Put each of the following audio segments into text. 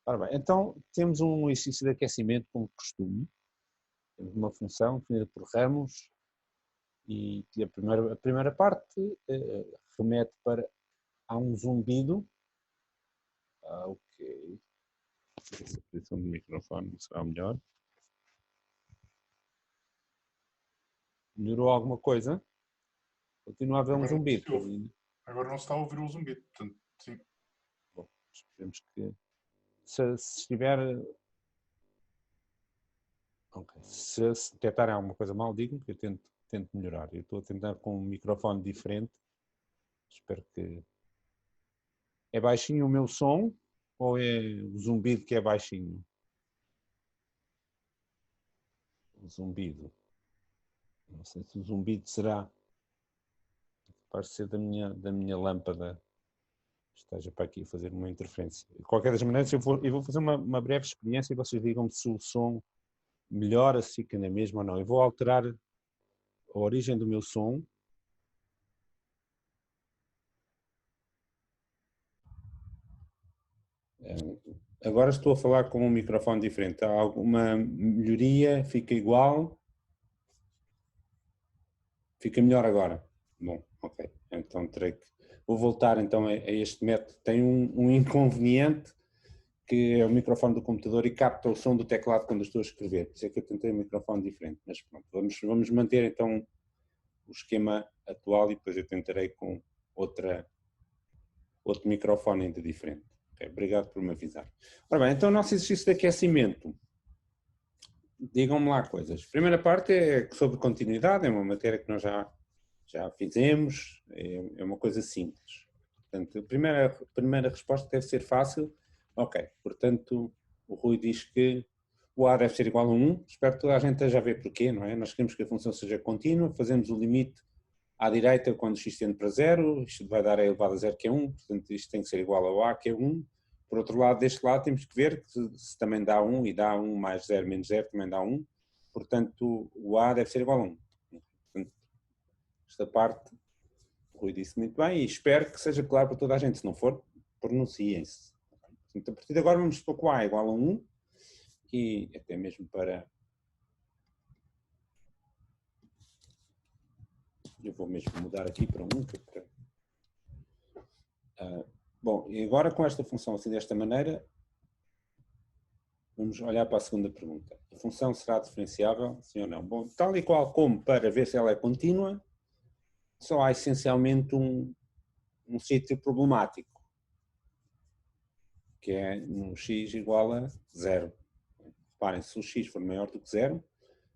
Ora bem, então temos um exercício de aquecimento como costume. Temos uma função definida por ramos e a primeira parte remete para há um zumbido. Ok. Essa posição do microfone será melhor. Melhorou alguma coisa? Continua a haver um zumbido. Agora não se está a ouvir o zumbido, portanto, sim. Bom, esperemos que se estiver... Okay. Se detectarem alguma coisa mal, digam que eu tento melhorar. Eu estou a tentar com um microfone diferente. Espero que... É baixinho o meu som ou é o zumbido que é baixinho? O zumbido. Não sei se o zumbido será... Pode ser da minha lâmpada. Esteja para aqui a fazer uma interferência. De qualquer das maneiras, eu vou fazer uma breve experiência e vocês digam-me se o som melhora, se fica na mesma ou não. Eu vou alterar a origem do meu som. Agora estou a falar com um microfone diferente. Há alguma melhoria? Fica igual? Fica melhor agora? Bom, ok. Então terei que... Vou voltar então a este método. Tem um inconveniente, que é o microfone do computador e capta o som do teclado quando estou a escrever. Por isso é que eu tentei um microfone diferente. Mas pronto, vamos manter então o esquema atual e depois eu tentarei com outro microfone ainda diferente. Okay, obrigado por me avisar. Ora bem, então o nosso exercício de aquecimento. Digam-me lá coisas. A primeira parte é sobre continuidade, é uma matéria que nós já fizemos, é uma coisa simples. Portanto, a primeira resposta deve ser fácil. Ok, portanto, o Rui diz que o A deve ser igual a 1. Espero que toda a gente esteja a ver porquê, não é? Nós queremos que a função seja contínua, fazemos o limite à direita quando x tende para 0, isto vai dar a elevado a 0 que é 1, portanto isto tem que ser igual ao A que é 1. Por outro lado, deste lado temos que ver que se também dá 1 e dá 1 mais 0 menos 0 também dá 1, portanto o A deve ser igual a 1. Portanto, esta parte o Rui disse muito bem e espero que seja claro para toda a gente, se não for, pronunciem-se. Portanto, a partir de agora vamos supor que o A é igual a 1 e até mesmo para... Eu vou mesmo mudar aqui para 1, bom, e agora com esta função assim desta maneira, vamos olhar para a segunda pergunta. A função será diferenciável, sim ou não? Bom, tal e qual como para ver se ela é contínua, só há essencialmente um sítio problemático, que é um x igual a 0. Reparem, se o x for maior do que 0,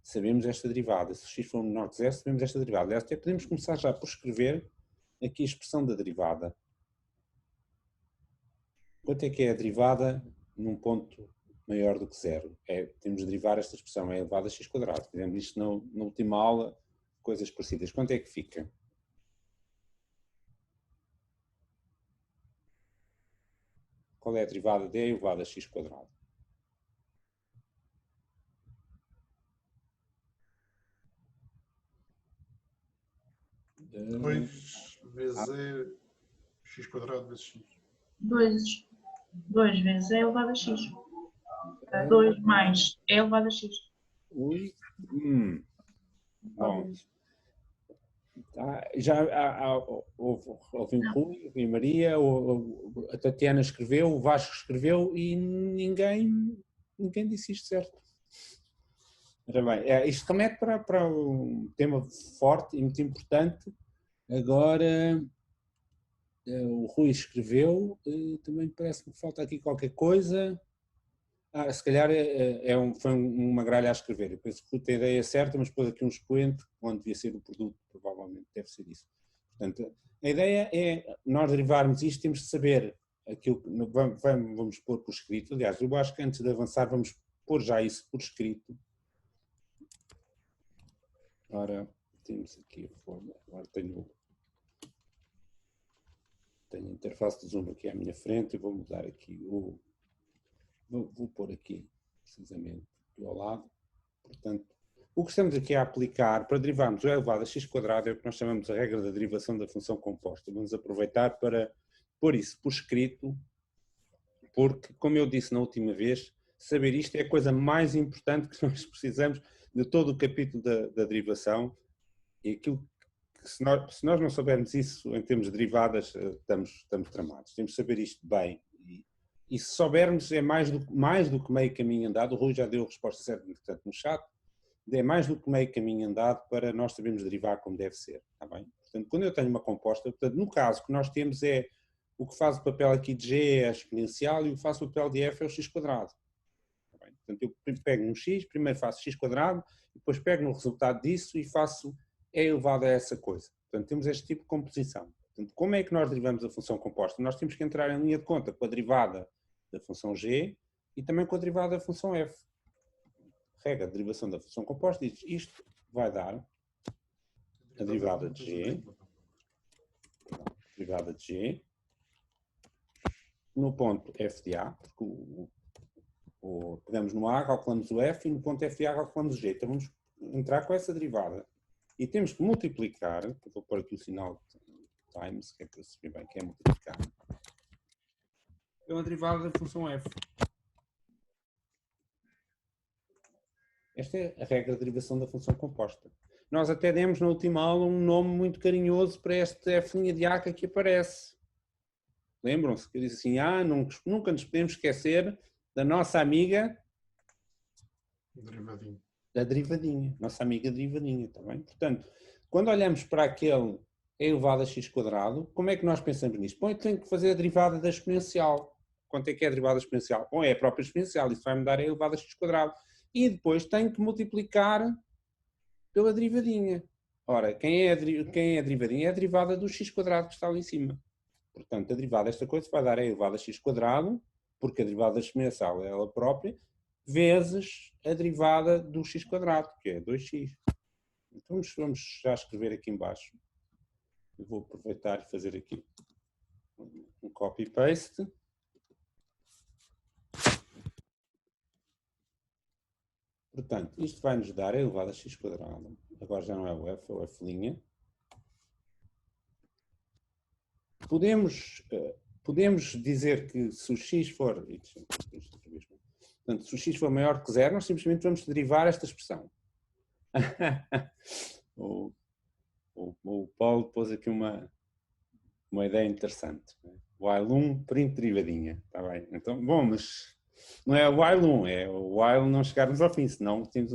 sabemos esta derivada. Se o x for menor que 0, sabemos esta derivada. Aliás, até podemos começar já por escrever aqui a expressão da derivada. Quanto é que é a derivada num ponto maior do que 0? Temos de derivar esta expressão, é elevado a x². Fizemos isto na última aula, coisas parecidas. Quanto é que fica? Qual é a derivada de elevado a x²? 2 vezes x² vezes x. 2 vezes e elevado a x. 2 mais e elevado a x. Ui. Bom. Já houve o Rui, houve a Maria, a Tatiana escreveu, o Vasco escreveu e ninguém disse isto certo. Ora bem, isto remete para um tema forte e muito importante. Agora, o Rui escreveu, também parece-me que falta aqui qualquer coisa. Se calhar foi uma gralha a escrever. Eu penso que o Rui tem a ideia certa, mas pôs aqui um expoente, onde devia ser o produto, provavelmente deve ser isso. Portanto, a ideia é, nós derivarmos isto, temos de saber aquilo que vamos pôr por escrito. Aliás, eu acho que antes de avançar vamos pôr já isso por escrito. Ora, temos aqui a forma, agora tenho a interface do Zoom aqui à minha frente, eu vou mudar aqui vou pôr aqui, precisamente, aqui ao lado. Portanto, o que estamos aqui a aplicar para derivarmos o elevado a x² é o que nós chamamos a regra da derivação da função composta. Vamos aproveitar para pôr isso por escrito. porque, como eu disse na última vez, saber isto é a coisa mais importante que nós precisamos de todo o capítulo da derivação, e aquilo que se nós não soubermos isso em termos de derivadas, estamos tramados. Temos de saber isto bem, e se soubermos é mais do que meio caminho andado. O Rui já deu a resposta certa, portanto, no chat, é mais do que meio caminho andado para nós sabermos derivar como deve ser, está bem? Portanto, quando eu tenho uma composta, portanto, no caso que nós temos é o que faz o papel aqui de G é a exponencial e o que faz o papel de F é o x². Está bem? Portanto, eu pego um x, primeiro faço x², depois pego no resultado disso e faço E elevado a essa coisa. Portanto, temos este tipo de composição. Portanto, como é que nós derivamos a função composta? Nós temos que entrar em linha de conta com a derivada da função G e também com a derivada da função F. Regra de derivação da função composta diz isto vai dar a derivada de G, no ponto f de A, porque pegamos no A, calculamos o F, e no ponto f de A calculamos o G. Então vamos entrar com essa derivada. E temos que multiplicar, vou pôr aqui o sinal times, que é para saber bem que é multiplicar, pela derivada da função F. Esta é a regra de derivação da função composta. Nós até demos na última aula um nome muito carinhoso para esta f' de A que aqui aparece. Lembram-se que eu disse assim, nunca nos podemos esquecer da nossa amiga Derivadinha. Da derivadinha, nossa amiga derivadinha, está bem? Portanto, quando olhamos para aquele e elevado a x², como é que nós pensamos nisto? Bom, eu tenho que fazer a derivada da exponencial. Quanto é que é a derivada exponencial? Bom, é a própria exponencial, isso vai me dar a elevado a x². E depois tenho que multiplicar pela derivadinha. Ora, quem é a derivadinha? É a derivada do x² que está ali em cima. Portanto, a derivada desta coisa vai dar a elevado a x², porque a derivada da exponencial é ela própria, vezes a derivada do x², que é 2x. Então vamos já escrever aqui embaixo. Eu vou aproveitar e fazer aqui um copy-paste. Portanto, isto vai nos dar a elevado a x². Agora já não é o f, é o f'. Podemos dizer que se o x for... Portanto, se o x for maior que 0, nós simplesmente vamos derivar esta expressão. O Paulo pôs aqui uma ideia interessante. While 1, print derivadinha. Está bem? Então, bom, mas não é o while 1, é o while não chegarmos ao fim, senão temos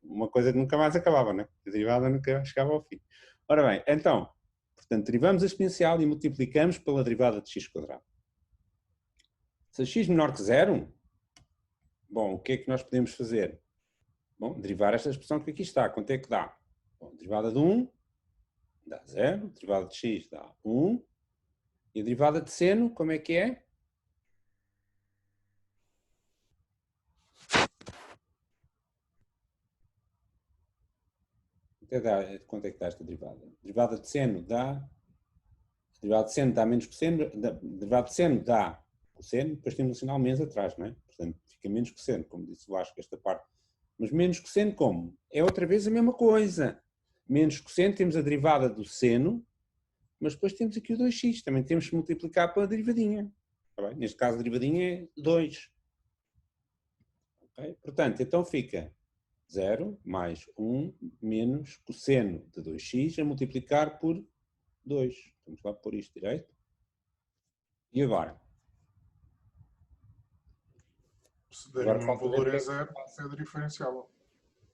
uma coisa que nunca mais acabava, né? A derivada nunca chegava ao fim. Ora bem, então, portanto, derivamos a exponencial e multiplicamos pela derivada de x². Se x menor que 0, bom, o que é que nós podemos fazer? Bom, derivar esta expressão que aqui está. Quanto é que dá? Bom, derivada de 1 dá 0, a derivada de x dá 1, e a derivada de seno, como é que é? Quanto é que dá esta derivada? A derivada de seno dá menos cosseno, a derivada de seno dá cosseno, depois temos um sinal menos atrás, não é? Portanto, fica menos cosseno, como disse o Vasco, esta parte. Mas menos cosseno como? É outra vez a mesma coisa. Menos cosseno, temos a derivada do seno, mas depois temos aqui o 2x. Também temos que multiplicar pela derivadinha. Está bem? Neste caso, a derivadinha é 2. Okay? Portanto, então fica 0 mais 1 menos cosseno de 2x a multiplicar por 2. Vamos lá pôr isto direito. E agora? Se der um valor em 0, é diferenciável.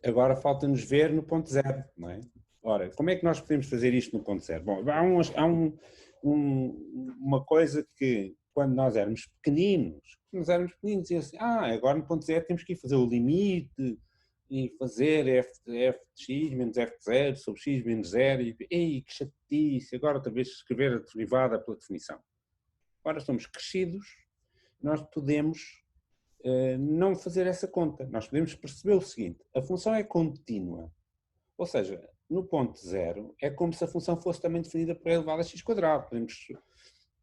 Agora falta-nos ver no ponto 0, não é? Ora, como é que nós podemos fazer isto no ponto 0? Bom, há uma coisa que, quando nós éramos pequeninos, dizia assim, agora no ponto 0 temos que ir fazer o limite e fazer f de x menos f de 0 sobre x menos 0 e que chatice, agora outra vez escrever a derivada pela definição. Agora somos crescidos, nós podemos não fazer essa conta. Nós podemos perceber o seguinte, a função é contínua, ou seja, no ponto 0 é como se a função fosse também definida por elevado a x².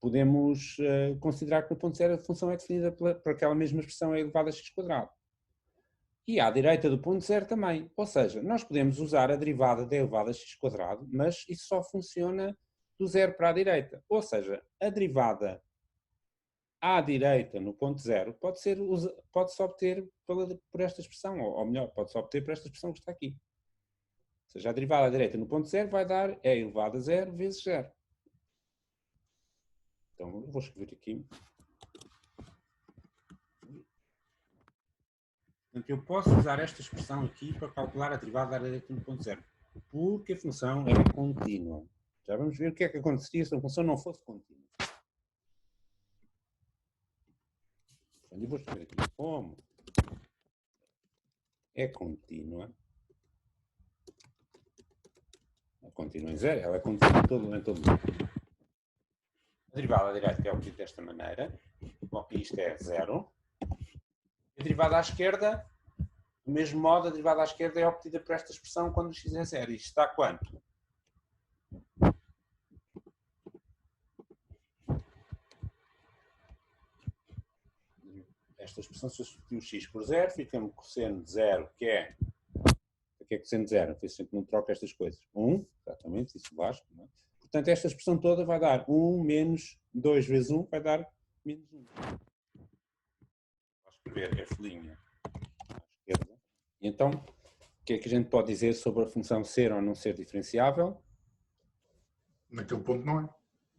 Podemos considerar que no ponto 0 a função é definida por aquela mesma expressão elevada a x². E à direita do ponto 0 também, ou seja, nós podemos usar a derivada da elevada a x², mas isso só funciona do 0 para a direita, ou seja, a derivada à direita, no ponto zero, pode-se obter por esta expressão, ou melhor, pode-se obter por esta expressão que está aqui. Ou seja, a derivada à direita no ponto zero vai dar e elevado a zero vezes zero. Então, eu vou escrever aqui. Portanto, eu posso usar esta expressão aqui para calcular a derivada à direita no ponto zero, porque a função é contínua. Já vamos ver o que é que aconteceria se a função não fosse contínua. Portanto, eu vou escrever aqui como é contínua. Ela continua em zero, ela é contínua em todo mundo. A derivada à direita é obtida desta maneira. Bom, isto é zero. A derivada à esquerda, do mesmo modo, a derivada à esquerda é obtida por esta expressão quando x é zero. Isto está quanto? Esta expressão, se eu substituir o x por zero, fica-me cosseno de zero, que é... O que é cosseno de zero? Eu sempre não troco estas coisas. 1, exatamente, isso basta. Não é? Portanto, esta expressão toda vai dar 1 menos 2 vezes 1, vai dar menos 1. Vou escrever F' à esquerda. E então, o que é que a gente pode dizer sobre a função ser ou não ser diferenciável? Naquele ponto não é.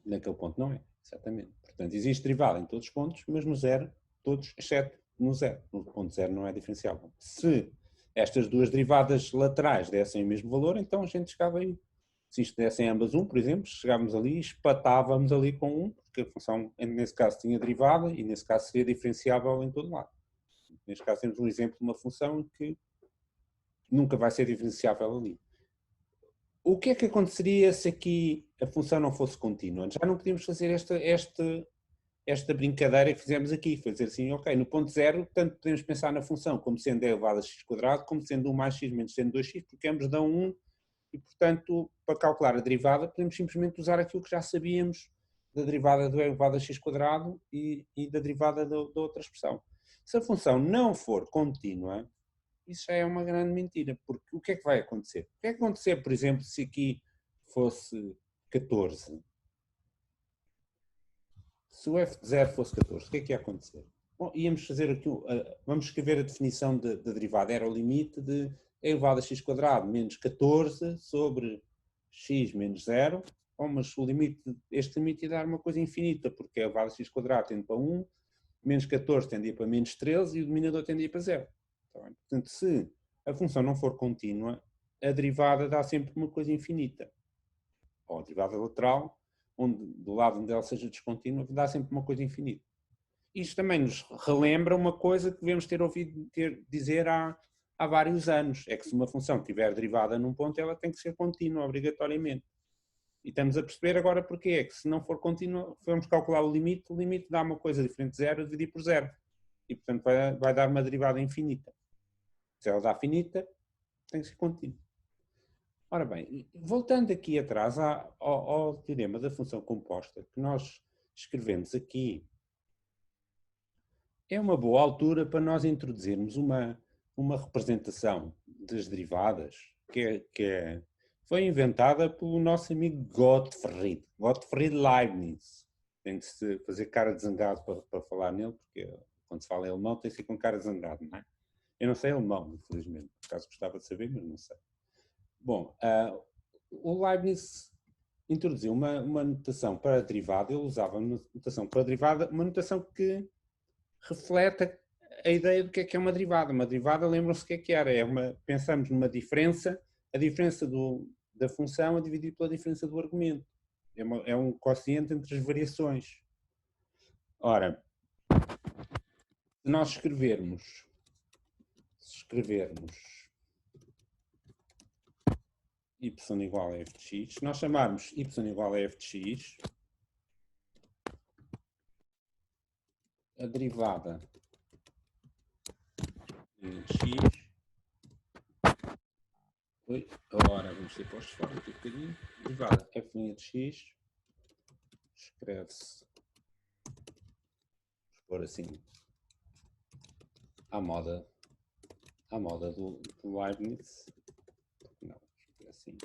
Naquele ponto não é, exatamente. Portanto, existe derivada em todos os pontos, mas no zero, todos, exceto no zero. No ponto zero não é diferenciável. Se estas duas derivadas laterais dessem o mesmo valor, então a gente chegava aí. Se isto dessem ambas 1, por exemplo, chegávamos ali e espatávamos ali com 1, porque a função, nesse caso, tinha derivada e, nesse caso, seria diferenciável em todo lado. Neste caso, temos um exemplo de uma função que nunca vai ser diferenciável ali. O que é que aconteceria se aqui a função não fosse contínua? Já não podíamos fazer esta brincadeira que fizemos aqui, foi dizer assim, ok, no ponto zero, tanto podemos pensar na função como sendo e elevado a x², como sendo 1 mais x menos sendo 2x, porque ambos dão 1, e portanto, para calcular a derivada, podemos simplesmente usar aquilo que já sabíamos da derivada do e elevado a x² e da derivada da outra expressão. Se a função não for contínua, isso já é uma grande mentira, porque o que é que vai acontecer? O que é que vai acontecer, por exemplo, se aqui fosse 14? Se o f de 0 fosse 14, o que é que ia acontecer? Bom, íamos fazer aqui, vamos escrever a definição da derivada, era o limite de e elevado a x² menos 14 sobre x menos 0, bom, mas o limite, este limite ia dar uma coisa infinita, porque e elevado a x² tende para 1, menos 14 tendia para menos 13 e o dominador tendia para 0. Portanto, se a função não for contínua, a derivada dá sempre uma coisa infinita. Ou a derivada lateral, onde, do lado onde ela seja descontínua, dá sempre uma coisa infinita. Isto também nos relembra uma coisa que devemos ter ouvido dizer há vários anos, é que se uma função tiver derivada num ponto, ela tem que ser contínua, obrigatoriamente. E estamos a perceber agora porquê, é que se não for contínua, vamos calcular o limite dá uma coisa diferente de zero, dividir por zero. E portanto vai dar uma derivada infinita. Se ela dá finita, tem que ser contínua. Ora bem, voltando aqui atrás ao teorema da função composta, que nós escrevemos aqui, é uma boa altura para nós introduzirmos uma representação das derivadas que foi inventada pelo nosso amigo Gottfried Leibniz. Tem que se fazer cara de zangado para falar nele, porque quando se fala em alemão tem que ser com cara de zangado, não é? Eu não sei alemão, infelizmente, por acaso gostava de saber, mas não sei. Bom, o Leibniz introduziu uma notação para a derivada, ele usava uma notação para a derivada, uma notação que reflete a ideia do que é uma derivada. Uma derivada, lembram-se o que era? Pensamos numa diferença, a diferença da função a dividir pela diferença do argumento. É um quociente entre as variações. Ora, se nós escrevermos y igual a f de x, se nós chamarmos y igual a f de x, a derivada de x, agora vamos ter postos fora aqui um bocadinho, derivada f' de x, escreve-se, vamos pôr assim, à moda do Leibniz, não, assim,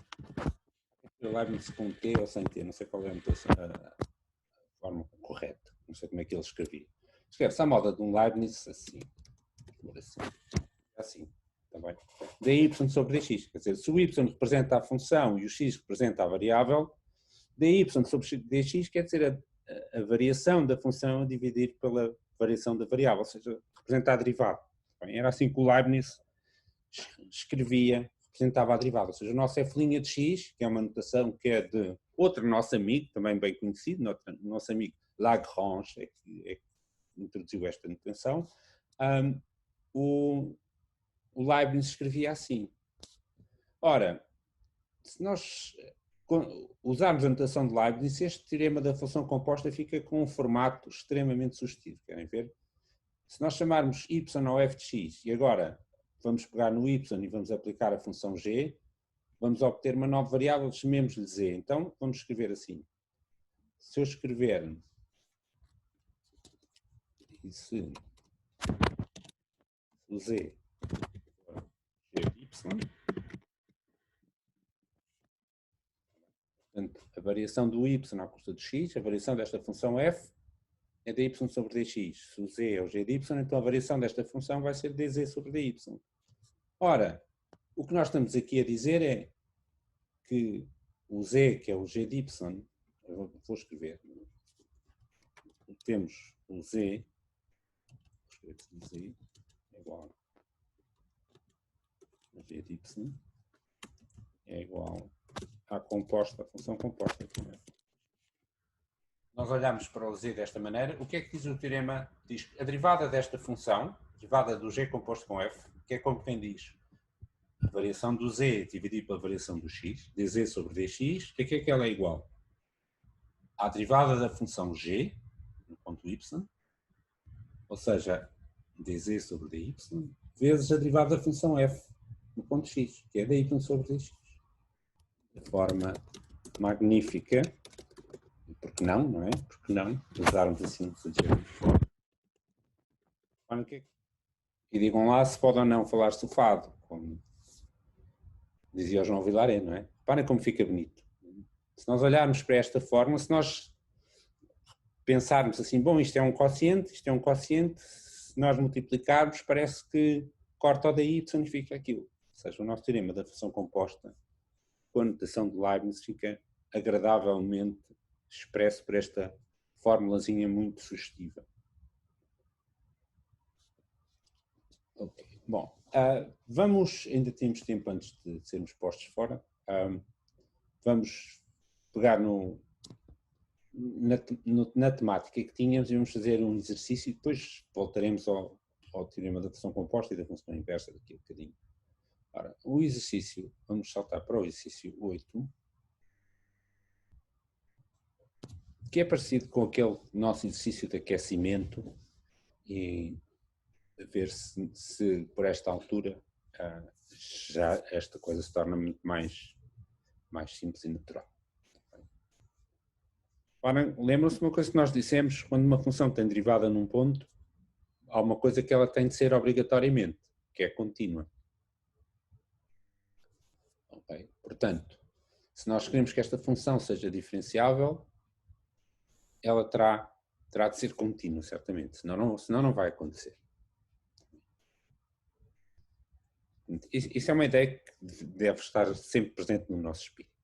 o Leibniz com T ou sem T, não sei qual é a forma correta. não sei como é que ele escrevia. Escreve-se à moda de um Leibniz assim. Assim. Também. dy sobre dx. Quer dizer, se o y representa a função e o x representa a variável, dy sobre dx quer dizer a variação da função a dividir pela variação da variável, ou seja, representa a derivada. Bem, era assim que o Leibniz escrevia, representava a derivada. Ou seja, o nosso f' de x, que é uma notação que é de outro nosso amigo, também bem conhecido, nosso amigo Lagrange, é que introduziu esta notação. O Leibniz escrevia assim. Ora, se nós usarmos a notação de Leibniz, este teorema da função composta fica com um formato extremamente sugestivo. Querem ver? Se nós chamarmos y ao f de x e agora vamos pegar no y e vamos aplicar a função g, vamos obter uma nova variável, chamemos-lhe z. Então, vamos escrever assim. Se eu escrever se o z y, portanto, a variação do y à custa de x, a variação desta função f é dy sobre dx. Se o z é o g de y, então a variação desta função vai ser dz sobre dy. Ora, o que nós estamos aqui a dizer é que o z, que é o g de y, eu vou escrever, temos o z, vou escrever z é igual a g de y, é igual à composta, a função composta. Nós olhamos para o z desta maneira. O que é que diz o teorema? Diz que a derivada desta função, derivada do g composto com f, que é como quem diz a variação do z dividido pela variação do x, dz sobre dx, que é que ela é igual? À derivada da função g, no ponto y, ou seja, dz sobre dy, vezes a derivada da função f, no ponto x, que é dy sobre dx. De forma magnífica, porque não é? Porque não usarmos assim o adjetivo forma. E digam lá se pode ou não falar sofado, como dizia o João Vilaré, não é? Reparem como fica bonito. Se nós olharmos para esta fórmula, se nós pensarmos assim, bom, isto é um quociente, se nós multiplicarmos, parece que corta o dy e significa aquilo. Ou seja, o nosso teorema da função composta, com a notação de Leibniz, fica agradavelmente expresso por esta formulazinha muito sugestiva. Ok, bom, vamos, ainda temos tempo antes de sermos postos fora, vamos pegar na temática que tínhamos e vamos fazer um exercício e depois voltaremos ao teorema da função composta e da função inversa daqui a um bocadinho. Ora, o exercício, vamos saltar para o exercício 8, que é parecido com aquele nosso exercício de aquecimento e a ver se por esta altura já esta coisa se torna muito mais simples e natural. Ora, lembram-se de uma coisa que nós dissemos, quando uma função tem derivada num ponto, há uma coisa que ela tem de ser obrigatoriamente, que é contínua. Okay? Portanto, se nós queremos que esta função seja diferenciável, ela terá de ser contínua, certamente, senão não vai acontecer. Isso é uma ideia que deve estar sempre presente no nosso espírito.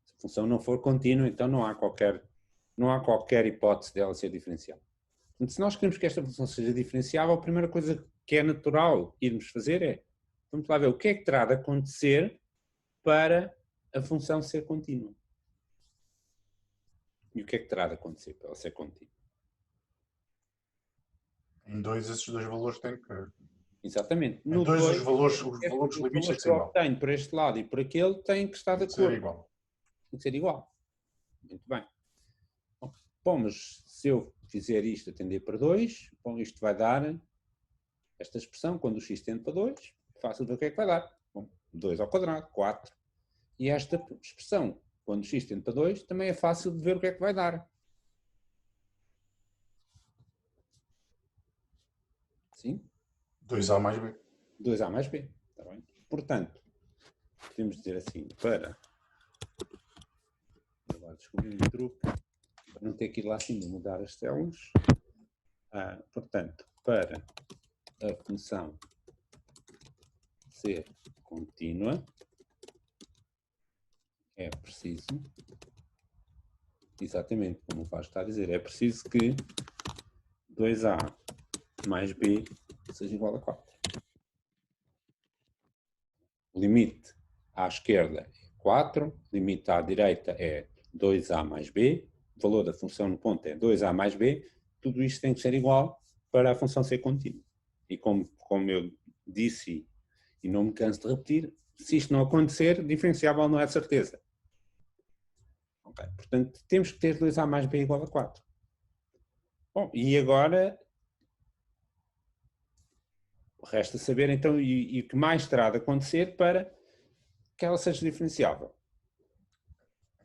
Se a função não for contínua, então não há qualquer hipótese dela ser diferenciável. Portanto, se nós queremos que esta função seja diferenciável, a primeira coisa que é natural irmos fazer é, vamos lá ver o que é que terá de acontecer para a função ser contínua. E o que é que terá de acontecer para ela ser contínua? Em 2, esses dois valores têm que... Exatamente. Em 2, os valores limites têm que ser igual. Tenho por este lado e por aquele têm que estar de acordo. Tem que ser igual. Muito bem. Bom, mas se eu fizer isto a tender para 2, bom, isto vai dar esta expressão, quando o x tende para 2, fácil de ver o que é que vai dar. Bom, 2 ao quadrado, 4. E esta expressão, quando o x tende para 2, também é fácil de ver o que é que vai dar. Sim? 2a mais b. 2a mais b. Está bem? Portanto, podemos dizer assim, para... Agora descobri um truque. Para não ter que ir lá acima mudar as células. Portanto, para a função ser contínua, é preciso, exatamente como o Vasco está a dizer, é preciso que 2A mais B seja igual a 4. O limite à esquerda é 4, o limite à direita é 2A mais B, o valor da função no ponto é 2A mais B, tudo isto tem que ser igual para a função ser contínua. E como eu disse, e não me canso de repetir, se isto não acontecer, diferenciável não é de certeza. Okay. Portanto, temos que ter 2A mais B igual a 4. Bom, e agora resta saber então e o que mais terá de acontecer para que ela seja diferenciável.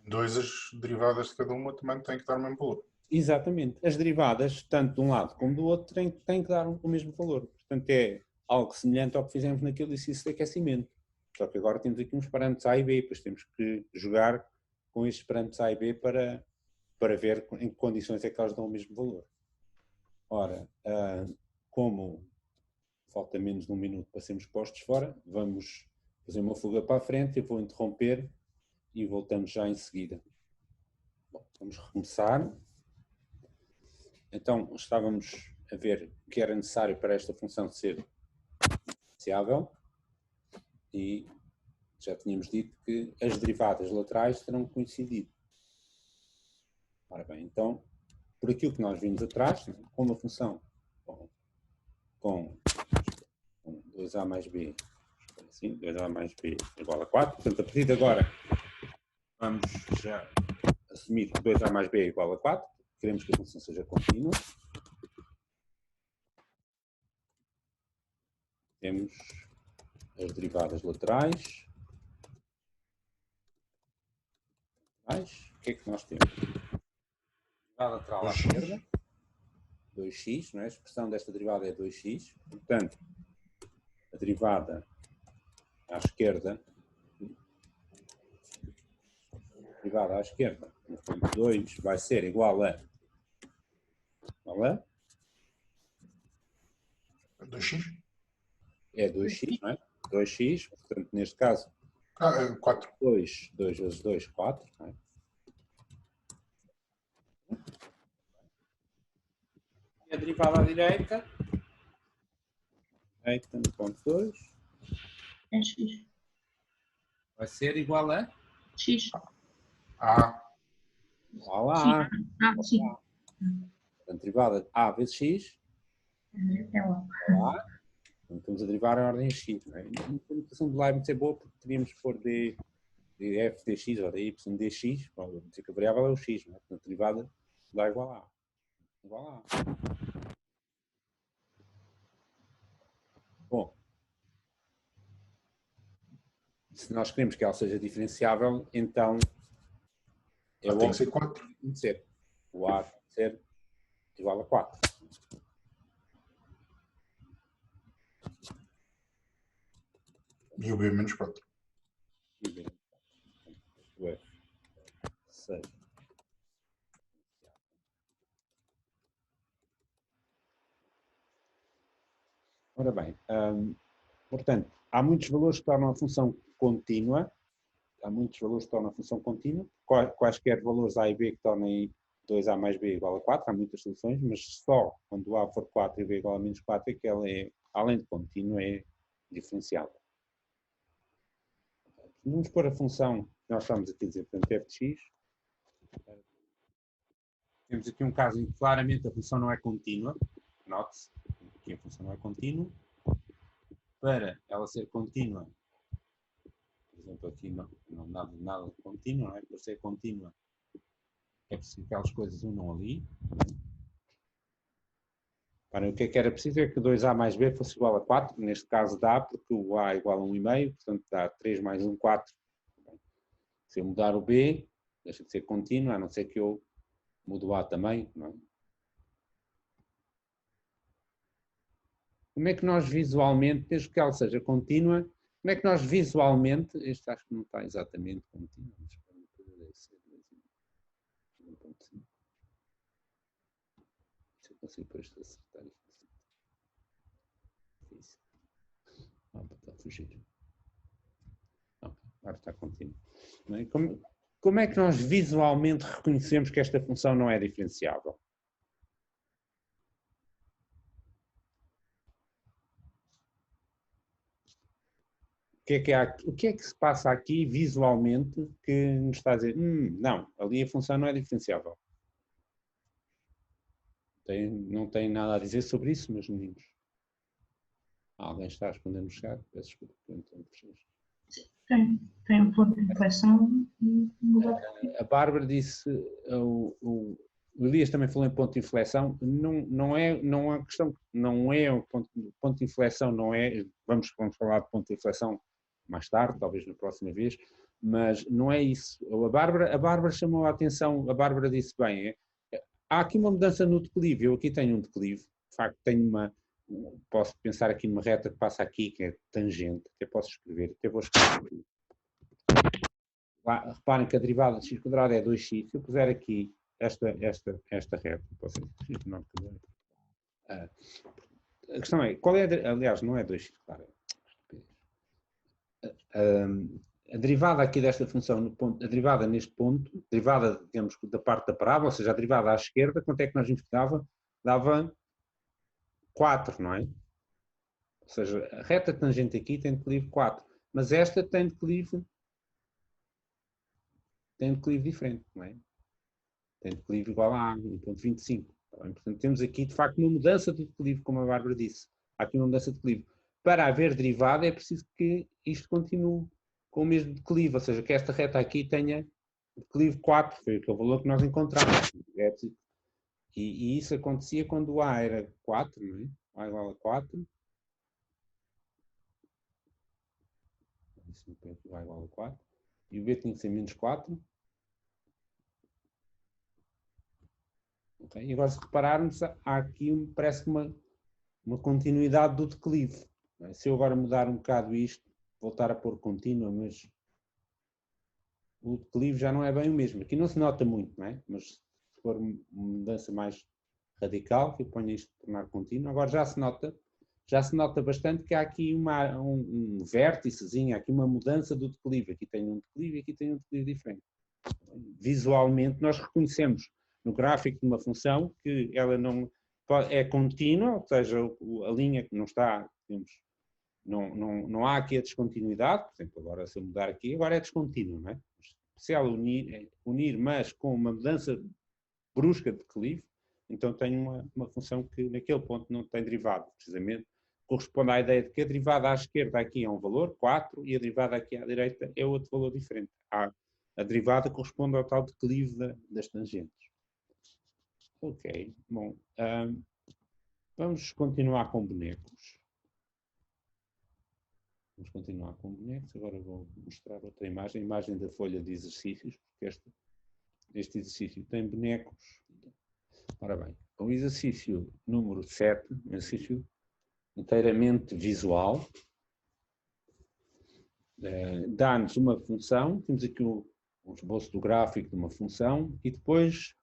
2 as derivadas de cada uma também têm que dar o mesmo valor. Exatamente. As derivadas, tanto de um lado como do outro, têm que dar o mesmo valor. Portanto, é algo semelhante ao que fizemos naquele exercício de aquecimento. Só que agora temos aqui uns parâmetros A e B, depois temos que jogar com estes parâmetros A e B para ver em que condições é que elas dão o mesmo valor. Ora, como falta menos de um minuto para sermos postos fora, vamos fazer uma fuga para a frente, eu vou interromper e voltamos já em seguida. Bom, vamos recomeçar. Então, estávamos a ver o que era necessário para esta função ser diferenciável e já tínhamos dito que as derivadas laterais terão coincidido. Ora bem, então, por aquilo que nós vimos atrás, com uma função com 2A mais B, assim, 2A mais B igual a 4, portanto, a partir de agora, vamos já assumir que 2A mais B é igual a 4, queremos que a função seja contínua. Temos as derivadas laterais. O que é que nós temos? Derivada lateral à esquerda, 2x, não é? A expressão desta derivada é 2x, portanto, a derivada à esquerda, derivada à esquerda, portanto, 2 vai ser igual a 2x? É 2x, não é? 2x, portanto, neste caso, 4. 2 vezes 2, 4, não é? E a derivada à direita, no ponto 2, É x. vai ser igual a X. igual a A. Sim. Portanto, derivada de A vezes x É lá. A. Então, estamos a derivar a ordem x. Não é? A notação de Leibniz é boa porque teríamos que pôr df dx ou dy dx, para dizer que a variável é o x. Não é? Portanto, a derivada dá igual a A. Igual a A. Bom, se nós queremos que ela seja diferenciável, então Tem que ser 4. Tem que ser. O A tem que ser igual a 4. E o B menos 4. E o B. O F. 6. Ora bem, portanto, há muitos valores que tornam a função contínua. Quaisquer valores A e B que tornem 2A mais B igual a 4, há muitas soluções, mas só quando A for 4 e B igual a menos 4 é que ela é, além de contínua, é diferenciável. Vamos pôr a função que nós estamos aqui a dizer, portanto, f de x. Temos aqui um caso em que claramente a função não é contínua. Note-se que a função não é contínua. Para ela ser contínua, por exemplo, aqui não nada contínuo, não é? Para ser contínua é preciso que aquelas coisas unam ali. Para o que é que era preciso é que 2A mais B fosse igual a 4, neste caso dá, porque o A é igual a 1,5, portanto dá 3 mais 1, 4. Se eu mudar o B, deixa de ser contínuo, a não ser que eu mude o A também, não é? Como é que nós visualmente, desde que ela seja contínua, como é que nós visualmente, este acho que não está exatamente contínuo, mas deve ser 1.5. consigo depois acertar isso. Está a fugir. Agora está contínuo. Como é que nós visualmente reconhecemos que esta função não é diferenciável? O que é que se passa aqui visualmente que nos está a dizer não, ali a função não é diferenciável? Não tem nada a dizer sobre isso, meus meninos? Alguém está a responder no chat? Peço desculpa. Tem um ponto de inflexão e mudar. A Bárbara disse, o Elias também falou em ponto de inflexão, não é a questão, não é o ponto de inflexão, não é, vamos falar de ponto de inflexão mais tarde, talvez na próxima vez, mas não é isso. A Bárbara chamou a atenção, a Bárbara disse bem, há aqui uma mudança no declive, eu aqui tenho um declive, de facto tenho posso pensar aqui numa reta que passa aqui, que é tangente, até posso escrever, até vou escrever. Lá, reparem que a derivada de x² é 2x, se eu puser aqui esta reta, a questão é, qual é aliás, não é 2x, claro, a derivada aqui desta função, a derivada neste ponto, derivada, digamos, da parte da parábola, ou seja, a derivada à esquerda, quanto é que nós vimos que dava? Dava 4, não é? Ou seja, a reta tangente aqui tem declive 4, mas esta tem declive diferente, não é? Tem declive igual a 1.25. Portanto, temos aqui, de facto, uma mudança de declive, como a Bárbara disse. Há aqui uma mudança de declive. Para haver derivada, é preciso que isto continue com o mesmo declive, ou seja, que esta reta aqui tenha declive 4, foi aquele valor que nós encontramos. E isso acontecia quando o A era 4, não é? A igual a 4. A igual a 4. E o B tinha que ser menos 4. Okay? E agora, se repararmos, há aqui, parece uma continuidade do declive. É? Se eu agora mudar um bocado isto, voltar a pôr contínua, mas o declive já não é bem o mesmo. Aqui não se nota muito, não é? Mas se for uma mudança mais radical, que eu ponho isto a tornar contínuo, agora já se nota bastante que há aqui um vérticezinho, há aqui uma mudança do declive. Aqui tem um declive e aqui tem um declive diferente. Visualmente, nós reconhecemos no gráfico de uma função que ela não é contínua, ou seja, a linha que não está, digamos, não há aqui a descontinuidade, por exemplo, agora se eu mudar aqui, agora é descontínuo, não é? Se ela unir, mas com uma mudança brusca de declive, então tenho uma função que naquele ponto não tem derivado, precisamente, corresponde à ideia de que a derivada à esquerda aqui é um valor, 4, e a derivada aqui à direita é outro valor diferente. A derivada corresponde ao tal declive das tangentes. Ok, bom, vamos continuar com bonecos. Agora vou mostrar outra imagem, a imagem da folha de exercícios, porque este exercício tem bonecos. Ora bem, o exercício número 7, um exercício inteiramente visual, dá-nos uma função, temos aqui um esboço do gráfico de uma função e depois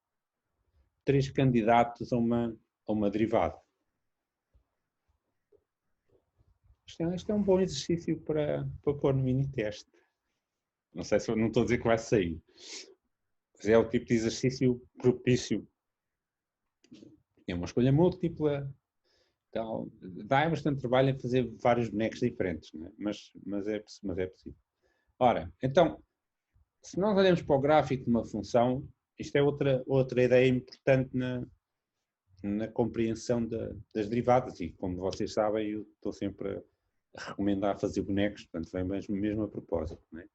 3 candidatos a uma derivada. Isto é um bom exercício para pôr no mini-teste. Não sei se não estou a dizer que vai sair. Mas é o tipo de exercício propício. É uma escolha múltipla. Então, dá bastante trabalho em fazer vários bonecos diferentes, não é? mas é possível. Ora, então, se nós olhamos para o gráfico de uma função, isto é outra ideia importante na compreensão das derivadas, e como vocês sabem, eu estou sempre a recomendar fazer bonecos, portanto vem mesmo a propósito. Não é?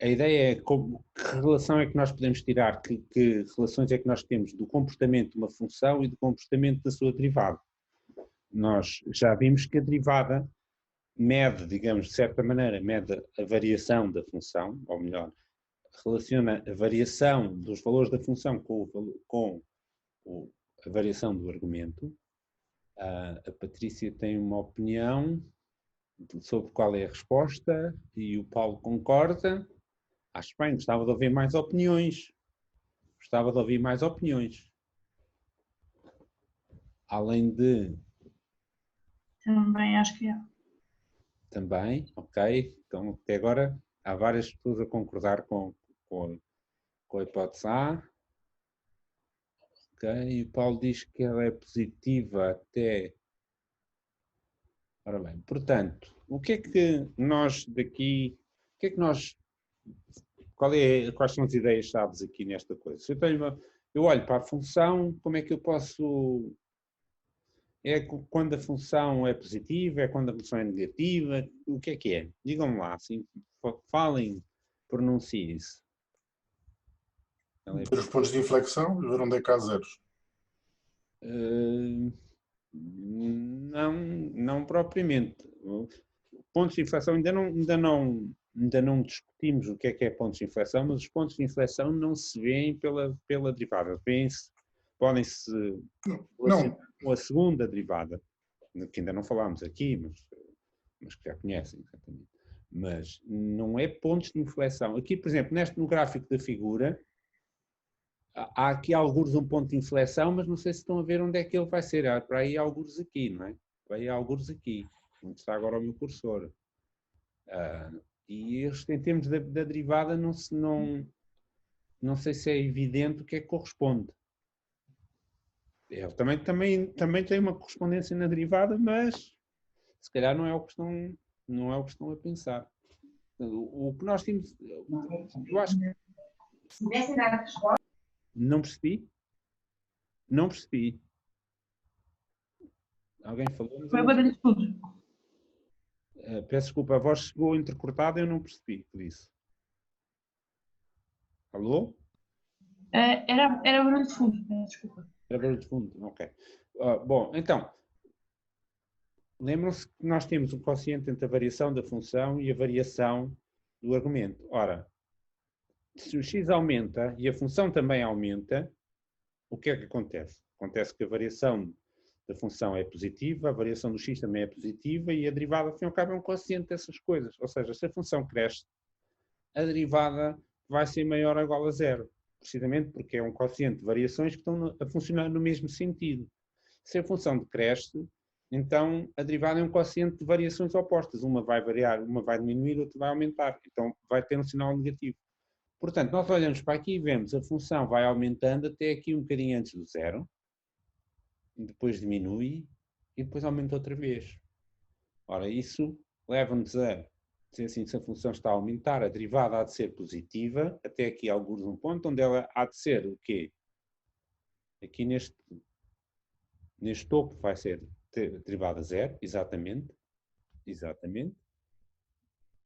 A ideia é que relação é que nós podemos tirar, que relações é que nós temos do comportamento de uma função e do comportamento da sua derivada. Nós já vimos que a derivada mede, digamos, de certa maneira, mede a variação da função, ou melhor, relaciona a variação dos valores da função com a variação do argumento. A Patrícia tem uma opinião sobre qual é a resposta e o Paulo concorda. Acho bem, gostava de ouvir mais opiniões. Gostava de ouvir mais opiniões. Além de... Também acho que é. Também, ok. Então, até agora, há várias pessoas a concordar com a hipótese A. Ok, e o Paulo diz que ela é positiva até... Ora bem, portanto, o que é que nós daqui... O que é que nós... Quais são as ideias-chave aqui nesta coisa? Se eu olho para a função, como é que eu posso... É quando a função é positiva, é quando a função é negativa, o que é? Digam-me lá, assim, falem, pronunciem isso. Ver os pontos de inflexão e ver onde é que há zeros. Não propriamente. Pontos de inflexão ainda não discutimos o que é pontos de inflexão, mas os pontos de inflexão não se veem pela derivada, podem-se Não, com a segunda derivada, que ainda não falámos aqui, mas que já conhecem, exatamente. Mas não é pontos de inflexão. Aqui, por exemplo, no gráfico da figura, há aqui alguns um ponto de inflexão, mas não sei se estão a ver onde é que ele vai ser. Há para aí alguns aqui, não é? Vai alguns aqui, onde está agora o meu cursor. E este, em termos da derivada, não sei se é evidente o que é que corresponde. Ele também tem uma correspondência na derivada, mas se calhar não é o que estão a pensar. O que nós temos... Eu acho que... Não percebi? Não percebi. Alguém falou? Mas Foi barulho de fundo. peço desculpa, a voz chegou entrecortada e eu não percebi por isso. Alô? Era barulho de fundo, desculpa. Era barulho de fundo, ok. Bom, então, lembram-se que nós temos um quociente entre a variação da função e a variação do argumento. Ora, se o x aumenta e a função também aumenta, o que é que acontece? Acontece que a variação da função é positiva, a variação do x também é positiva e a derivada, ao fim e ao cabo, é um quociente dessas coisas. Ou seja, se a função cresce, a derivada vai ser maior ou igual a zero, precisamente porque é um quociente de variações que estão a funcionar no mesmo sentido. Se a função decresce, então a derivada é um quociente de variações opostas. Uma vai variar, uma vai diminuir, outra vai aumentar. Então vai ter um sinal negativo. Portanto, nós olhamos para aqui e vemos a função vai aumentando até aqui um bocadinho antes do zero, depois diminui e depois aumenta outra vez. Ora, isso leva-nos a dizer assim, se a função está a aumentar, a derivada há de ser positiva, até aqui alguns um ponto, onde ela há de ser o quê? Aqui neste topo vai ser derivada zero, exatamente.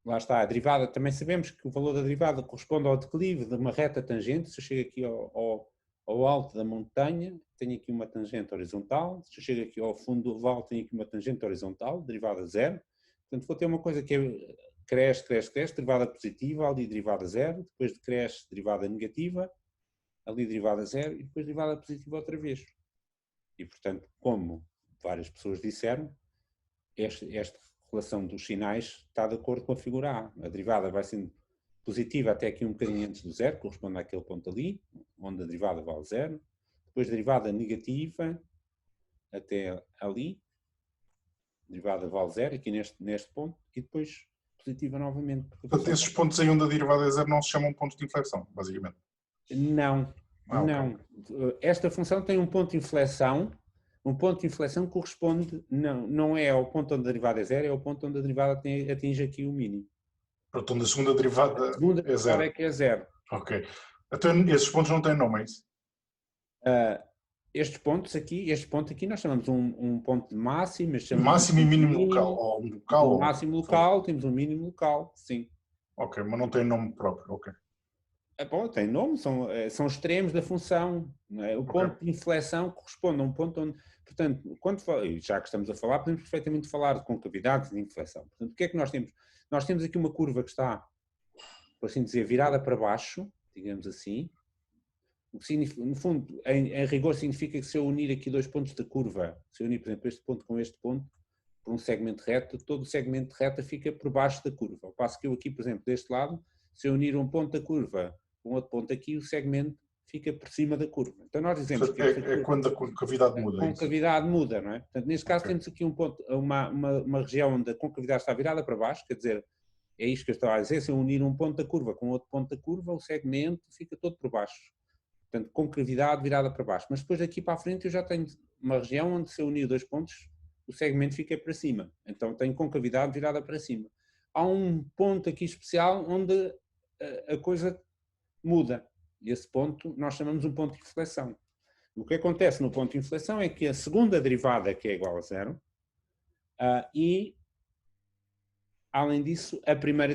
Lá está, a derivada, também sabemos que o valor da derivada corresponde ao declive de uma reta tangente. Se eu chego aqui ao alto da montanha, tenho aqui uma tangente horizontal. Se eu chego aqui ao fundo do vale, tenho aqui uma tangente horizontal, derivada zero. Portanto, vou ter uma coisa que é cresce, derivada positiva, ali derivada zero, depois decresce, derivada negativa, ali derivada zero e depois derivada positiva outra vez. E, portanto, como várias pessoas disseram, esta relação dos sinais está de acordo com a figura A. A derivada vai sendo positiva até aqui um bocadinho antes do zero, corresponde àquele ponto ali, onde a derivada vale zero. Depois derivada negativa até ali, derivada vale zero, aqui neste ponto, e depois positiva novamente. Portanto, esses pontos aí onde a derivada é zero não se chamam pontos de inflexão, basicamente. Não. Okay. Esta função tem um ponto de inflexão. Um ponto de inflexão corresponde, não é ao ponto onde a derivada é zero, é ao ponto onde a derivada atinge aqui o mínimo. Portanto, onde a segunda derivada é zero. É que é zero. Ok. Então, esses pontos não têm nome, é isso? Este ponto aqui nós chamamos um ponto de máximo. Máximo e mínimo local. Ou um local. Um máximo local, temos um mínimo local, sim. Ok, mas não tem nome próprio, ok. Bom, tem nome, são extremos da função. Não é? O ponto de inflexão corresponde a um ponto onde, portanto, já que estamos a falar, podemos perfeitamente falar de concavidades de inflexão. Portanto, o que é que nós temos? Nós temos aqui uma curva que está, por assim dizer, virada para baixo, digamos assim. O que significa, no fundo, em rigor, significa que se eu unir aqui dois pontos da curva, se eu unir, por exemplo, este ponto com este ponto, por um segmento reto, todo o segmento de reta fica por baixo da curva. Ao passo que eu aqui, por exemplo, deste lado, se eu unir um ponto da curva com outro ponto aqui, o segmento fica por cima da curva. Então nós dizemos que esta curva, quando a concavidade muda. a concavidade muda, não é? Portanto, neste caso temos aqui um ponto, uma região onde a concavidade está virada para baixo, quer dizer, é isto que eu estava a dizer, se eu unir um ponto da curva com outro ponto da curva, o segmento fica todo por baixo. Portanto, concavidade virada para baixo. Mas depois daqui para a frente eu já tenho uma região onde se eu unir dois pontos, o segmento fica para cima. Então tenho concavidade virada para cima. Há um ponto aqui especial onde a coisa muda. E esse ponto nós chamamos um ponto de inflexão. O que acontece no ponto de inflexão é que a segunda derivada, que é igual a zero, e, além disso, a primeira derivada